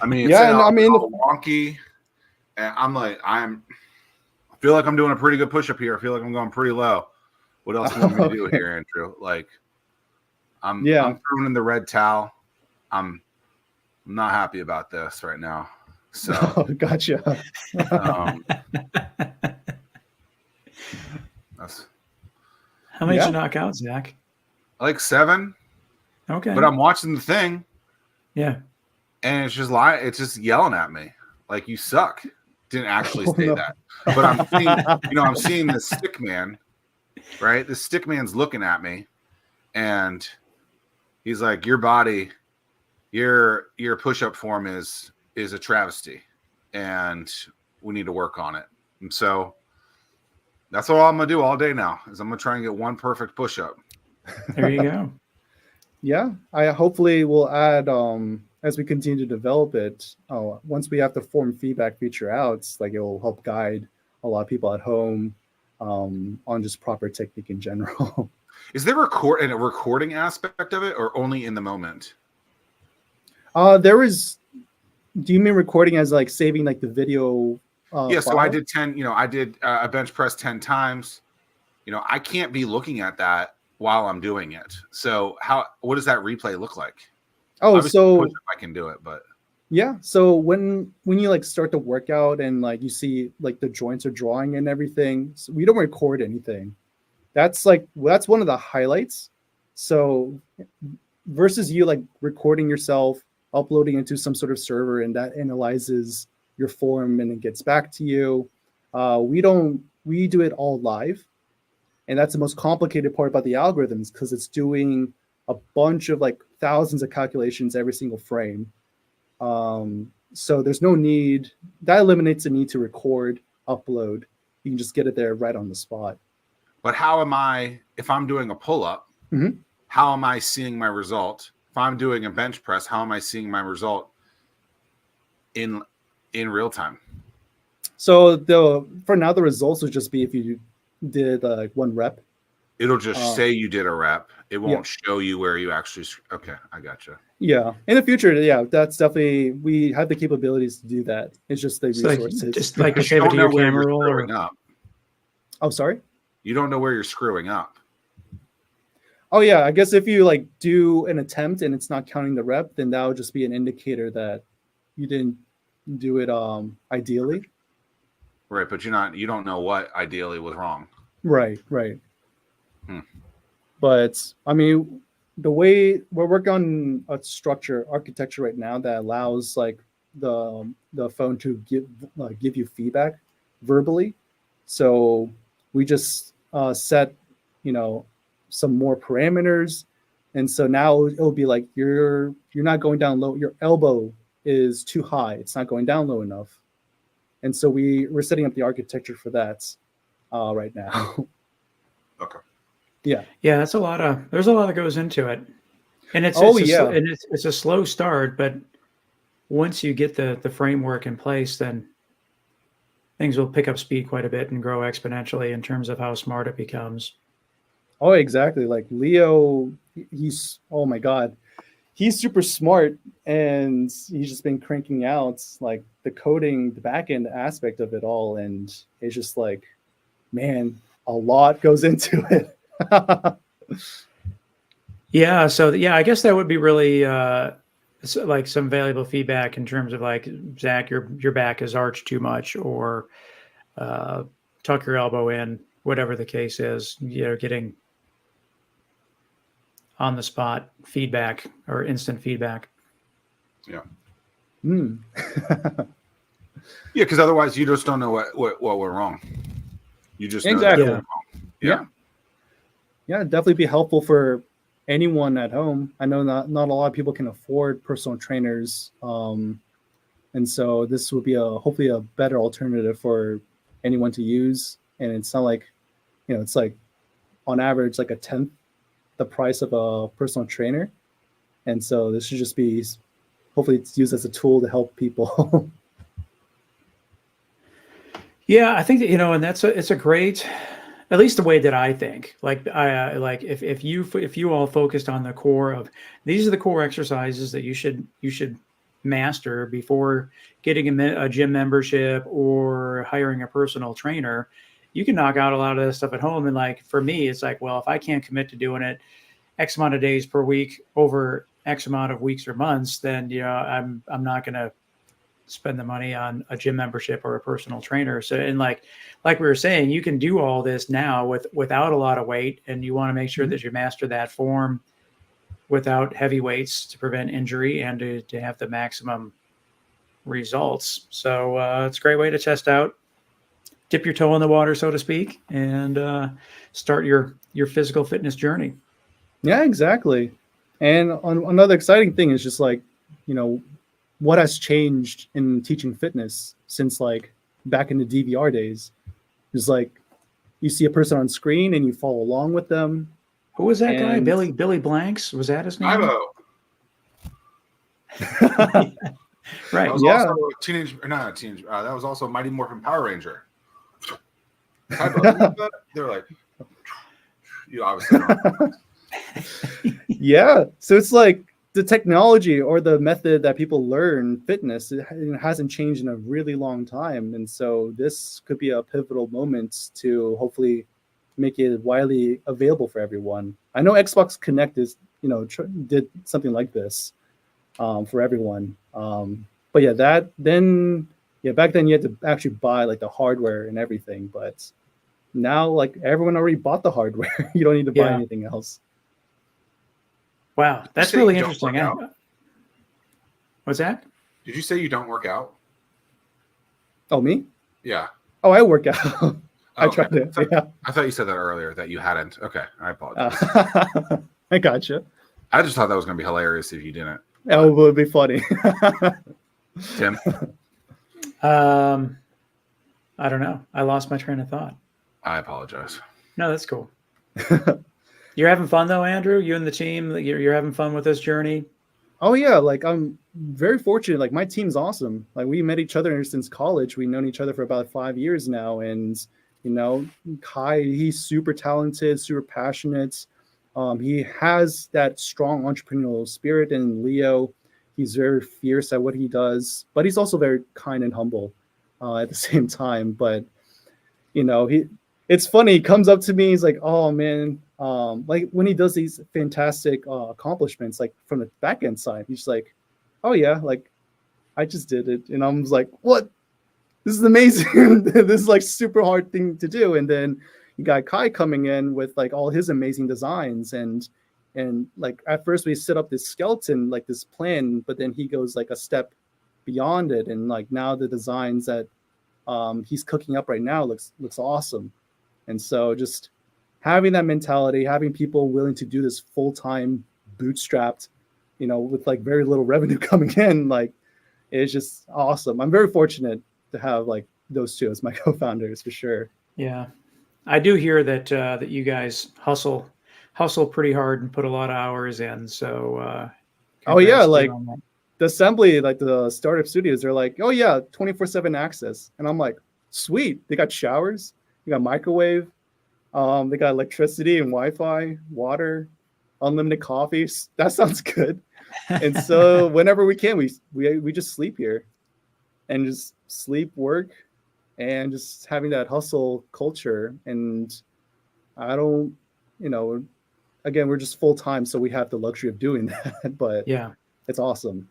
I mean, it's wonky, and I feel like I'm doing a pretty good push-up here. I feel like I'm going pretty low. What else do you want me to do here, Andrew? Like, I'm throwing in the red towel. I'm not happy about this right now. So, gotcha. How many did you knock out, Zach? Like 7. Okay. But I'm watching the thing. Yeah. And it's just yelling at me. Like, you suck. Didn't actually say that. But I'm seeing the stick man, right? The stick man's looking at me, and he's like, your body, your push-up form is a travesty, and we need to work on it. And so that's what I'm gonna do all day now, is I'm gonna try and get one perfect push-up. There you go. Yeah, I hopefully will add as we continue to develop it. Once we have the form feedback feature out, like it will help guide a lot of people at home on just proper technique in general. Is there a recording aspect of it, or only in the moment? There is. Do you mean recording as like saving like the video? Yeah. So I did 10. I did a bench press 10 times. I can't be looking at that while I'm doing it. So what does that replay look like? Oh, obviously, so I can do it, but Yeah. So when you like start the workout and like you see like the joints are drawing and everything, so we don't record anything. That's one of the highlights. So versus you like recording yourself, uploading into some sort of server, and that analyzes your form and it gets back to you. We do it all live, and that's the most complicated part about the algorithms because it's doing a bunch of like thousands of calculations every single frame. So there's no need, that eliminates the need to record, upload. You can just get it there right on the spot. But how am I, if I'm doing a pull-up, Mhm. how am I seeing my result? If I'm doing a bench press, how am I seeing my result in real time? So for now, the results will just be if you did one rep. It'll just say you did a rep. It won't Yeah. show you where you actually. Okay, I gotcha. Yeah, in the future, yeah, that's definitely, we have the capabilities to do that. It's just the It's like resources. just like to But you pivot don't to know your where camera you're roll, screwing or up. Oh, sorry. You don't know where you're screwing up. Oh yeah, I guess if you like do an attempt and it's not counting the rep, then that would just be an indicator that you didn't do it ideally. Right, but you don't know what ideally was wrong. Right. But I mean, the way we're working on a architecture right now that allows like the phone to give you feedback verbally. So we just set, some more parameters, and so now it'll be like you're not going down low. Your elbow is too high. It's not going down low enough, and so we're setting up the architecture for that right now. Okay. Yeah. Yeah, there's a lot that goes into it, and it's a slow start, but once you get the framework in place, then things will pick up speed quite a bit and grow exponentially in terms of how smart it becomes. Oh, exactly. Like Leo, oh my God, he's super smart, and he's just been cranking out like the coding, the back end aspect of it all, and it's just like, man, a lot goes into it. Yeah, so I guess that would be really like some valuable feedback in terms of like, Zach, your back is arched too much, or tuck your elbow in, whatever the case is. Getting on the spot feedback or instant feedback. Yeah. Mm. Yeah, because otherwise you just don't know what went wrong. You just know exactly. that went wrong. Yeah, definitely be helpful for anyone at home. I know not a lot of people can afford personal trainers, and so this would be hopefully a better alternative for anyone to use. And it's not like, it's like on average like a tenth the price of a personal trainer, and so this should just be, hopefully it's used as a tool to help people. Yeah, I think that, and it's a great, at least the way that I think. Like I like if you all focused on the core of, these are the core exercises that you should master before getting a gym membership or hiring a personal trainer. You can knock out a lot of this stuff at home. And like for me, it's like, well, if I can't commit to doing it X amount of days per week over X amount of weeks or months, then I'm not going to spend the money on a gym membership or a personal trainer. So, and like we were saying, you can do all this now without a lot of weight, and you want to make sure that you master that form without heavy weights to prevent injury and to have the maximum results. So it's a great way to test out, dip your toe in the water, so to speak, and start your physical fitness journey. Yeah, exactly. And another exciting thing is just like, what has changed in teaching fitness since like back in the DVR days. It's like you see a person on screen and you follow along with them. Who was that guy? Billy Blanks? Was that his name? Right. That was also not teenage. That was also Mighty Morphin Power Ranger. They're like, you obviously don't. Yeah. So it's like the technology or the method that people learn fitness, it hasn't changed in a really long time. And so this could be a pivotal moment to hopefully make it widely available for everyone. I know Xbox Connect did something like this for everyone. But yeah, back then you had to actually buy like the hardware and everything. But now like everyone already bought the hardware. You don't need to buy anything else. Wow, that's really interesting. What's that? Did you say you don't work out? Oh, me? Yeah. Oh, I work out. I try to. I thought you said that earlier that you hadn't. Okay, I apologize. I gotcha. I just thought that was going to be hilarious if you didn't. That would be funny. Tim? I don't know. I lost my train of thought. I apologize. No, that's cool. You're having fun though, Andrew? You and the team, you're having fun with this journey? Oh yeah, like I'm very fortunate. Like my team's awesome. Like we met each other since college. We've known each other for about 5 years now. And you know, Kai, he's super talented, super passionate. He has that strong entrepreneurial spirit. And Leo, he's very fierce at what he does, but he's also very kind and humble at the same time. But you know, it's funny. He comes up to me. He's like, "Oh man," like when he does these fantastic accomplishments, like from the back end side, he's like, "Oh yeah, like I just did it," and I'm like, "What? This is amazing! This is like super hard thing to do." And then you got Kai coming in with like all his amazing designs, and like at first we set up this skeleton, like this plan, but then he goes like a step beyond it, and like now the designs that he's cooking up right now looks awesome. And so just having that mentality, having people willing to do this full-time bootstrapped, you know, with like very little revenue coming in, like it's just awesome. I'm very fortunate to have like those two as my co-founders for sure. Yeah. I do hear that that you guys hustle pretty hard and put a lot of hours in. So oh yeah, like the assembly, like the startup studios, they're like, "Oh yeah, 24/7 access." And I'm like, "Sweet. They got showers, they got microwave, they got electricity and Wi-Fi, water, unlimited coffee. That sounds good." And so whenever we can, we just sleep here and just sleep, work, and just having that hustle culture. And I don't, you know, again, we're just full time, so we have the luxury of doing that. But yeah, it's awesome.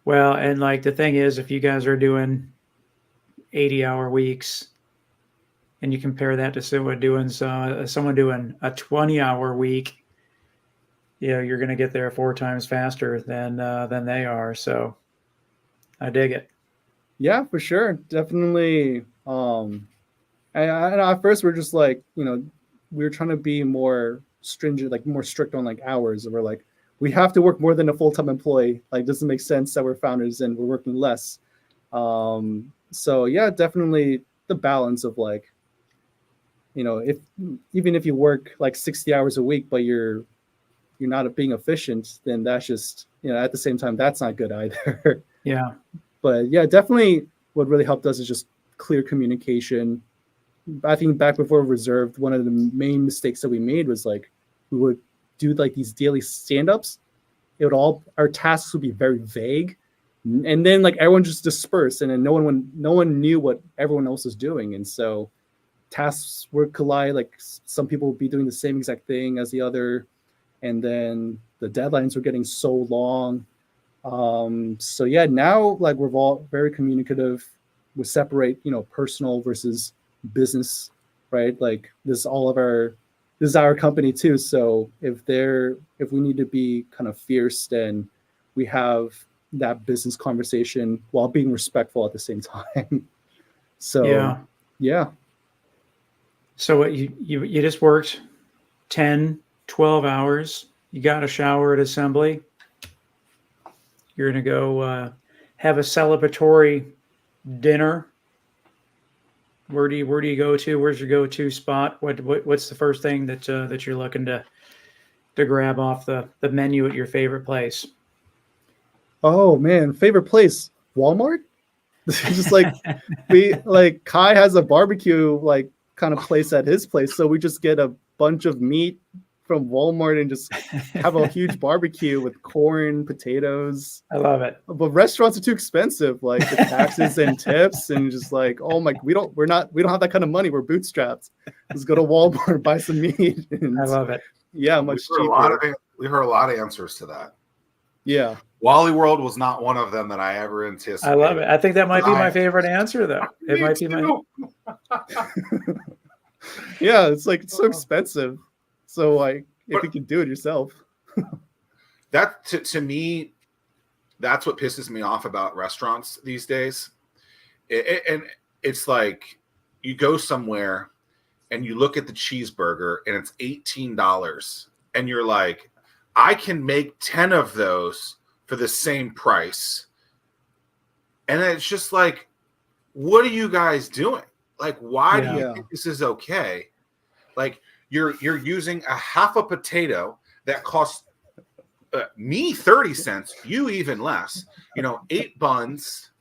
Well, and like the thing is, if you guys are doing 80-hour weeks, and you compare that to someone doing a 20-hour week, you're going to get there 4 times faster than they are. So I dig it. Yeah, for sure, definitely. And at first we're just like, you know, we're trying to be more stringent, like more strict on like hours. We're like, we have to work more than a full-time employee. Like, doesn't make sense that we're founders and we're working less. So yeah, definitely the balance of like, you know, even if you work like 60 hours a week, but you're not being efficient, then that's just, you know, at the same time, that's not good either. Yeah. But yeah, definitely what really helped us is just clear communication. I think back before Reserved, one of the main mistakes that we made was like, we would do like these daily stand-ups. Our tasks would be very vague. And then like everyone just dispersed, and then no one knew what everyone else was doing. And so tasks would collide. Like some people would be doing the same exact thing as the other. And then the deadlines were getting so long. So yeah, now like we're all very communicative. We separate, you know, personal versus business, right? Like this is our company too. So if we need to be kind of fierce, then we have that business conversation while being respectful at the same time. So yeah. So what you just worked 10, 12 hours. You got a shower at assembly. You're going to go have a celebratory dinner. Where do you go to? Where's your go-to spot? What's the first thing that you're looking to grab off the menu at your favorite place? Oh man, favorite place, Walmart. Just like Kai has a barbecue like kind of place at his place, so we just get a bunch of meat from Walmart and just have a huge barbecue with corn, potatoes. I love it. But restaurants are too expensive, like the taxes and tips, and just like, oh my, we don't have that kind of money. We're bootstrapped. Let's go to Walmart, buy some meat. And, I love it. Yeah, much cheaper. We heard a lot of answers to that. Yeah. Wally World was not one of them that I ever anticipated. I love it. I think that might be my favorite answer, though. It might be my. Yeah, it's like it's so expensive. So like, if you can do it yourself. That to me, that's what pisses me off about restaurants these days. And it's like you go somewhere and you look at the cheeseburger and it's $18, and you're like, I can make 10 of those for the same price. And it's just like, what are you guys doing? Like, why do you think this is okay? Like, you're using a half a potato that costs me 30 cents, you even less, 8 buns,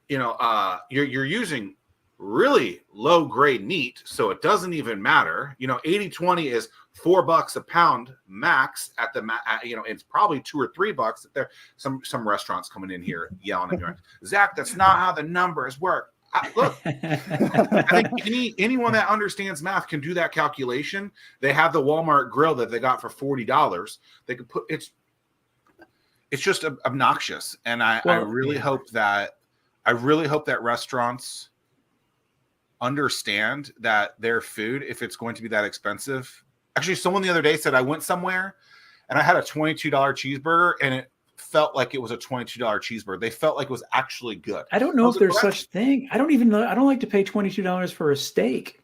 you're using really low grade meat. So it doesn't even matter. 80/20 is $4 a pound max at the, it's probably $2 or $3 if there some restaurants coming in here yelling at me, Zach, that's not how the numbers work. Look, I think anyone that understands math can do that calculation. They have the Walmart grill that they got for $40. They could put it's just obnoxious, and I really hope that restaurants understand that their food, if it's going to be that expensive. Actually, someone the other day said I went somewhere and I had a $22 cheeseburger, and it felt like it was a $22 cheeseburger. They felt like it was actually good. I don't know if there's such thing. I don't even know. I don't like to pay $22 for a steak.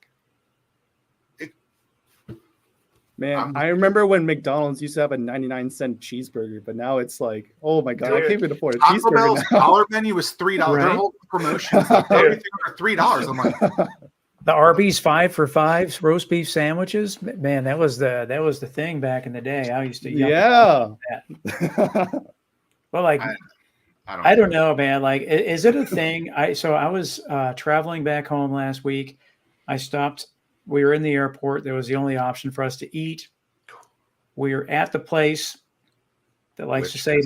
Man, I remember when McDonald's used to have a 99-cent cheeseburger, but now it's like, oh my God, I can't even afford a cheeseburger Bell's now. dollar menu was $3. Right? Their whole promotion is like everything for $3. I'm like, the Arby's 5 for $5 roast beef sandwiches. Man, that was the thing back in the day. I used to that. Well, like I don't know, man. Like, is it a thing? I was traveling back home last week. I stopped. We were in the airport. That was the only option for us to eat. We were at the place that likes to say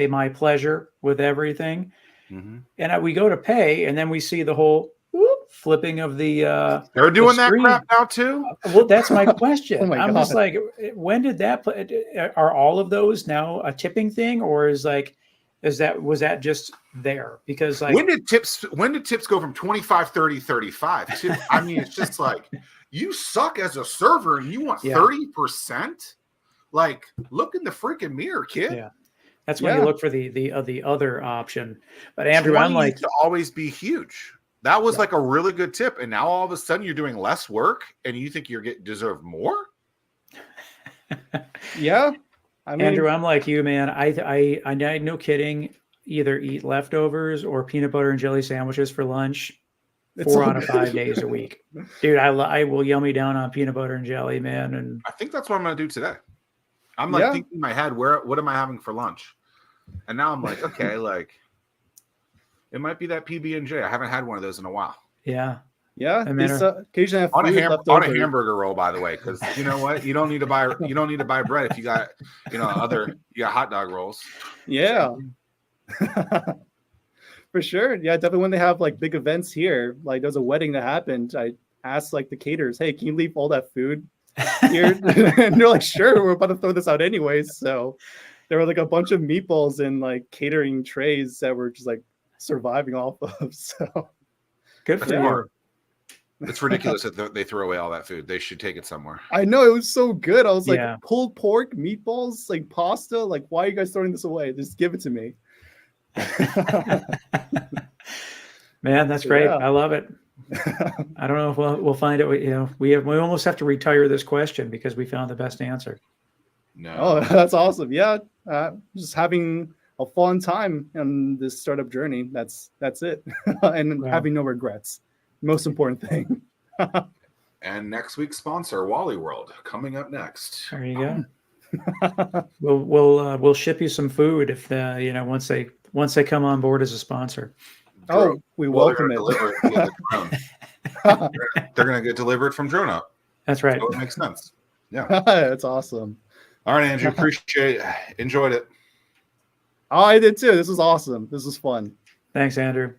my pleasure with everything. Mm-hmm. And we go to pay, and then we see the whole flipping of the. They're doing that crap now too. Well, that's my question. Oh I'm God. just like, when did that? Are all of those now a tipping thing, or was that just there? Because like, when did tips go from 25, 30, 35 to, I mean, it's just like, you suck as a server and you want 30%. Like, look in the freaking mirror, kid. Yeah, that's when you look for the other option. But Andrew, I'm like, to always be huge. That was like a really good tip, and now all of a sudden you're doing less work, and you think you deserve more. Yeah. I mean, Andrew, I'm like you, man. I no kidding, either eat leftovers or peanut butter and jelly sandwiches for lunch 4 out of 5 days a week. Dude, I will yummy down on peanut butter and jelly, man. And I think that's what I'm going to do today. I'm like thinking in my head, what am I having for lunch? And now I'm like, okay, like it might be that PB&J. I haven't had one of those in a while. Yeah. Occasionally have on a hamburger roll, by the way, because you know what, you don't need to buy bread if you got you got hot dog rolls. Yeah, for sure. Yeah, definitely. When they have like big events here, like there's a wedding that happened, I asked like the caterers, hey, can you leave all that food here? And they're like, sure, we're about to throw this out anyways. So there were like a bunch of meatballs and like catering trays that were just like surviving off of. So good for you. It's ridiculous that they throw away all that food. They should take it somewhere. I know, it was so good. I was like, pulled pork, meatballs, like pasta. Like, why are you guys throwing this away? Just give it to me. Man, that's great. I love it. I don't know if we'll find it. We almost have to retire this question because we found the best answer. No. Oh, that's awesome. Yeah, just having a fun time on this startup journey. That's it, and having no regrets. Most important thing. And next week's sponsor, Wally World, coming up next. There you go. We'll ship you some food if once they come on board as a sponsor. Oh, we welcome it. They're going to get delivered from Drone Up. That's right. So it makes sense. Yeah, that's awesome. All right, Andrew, appreciate it. Enjoyed it. Oh, I did too. This was awesome. This was fun. Thanks, Andrew.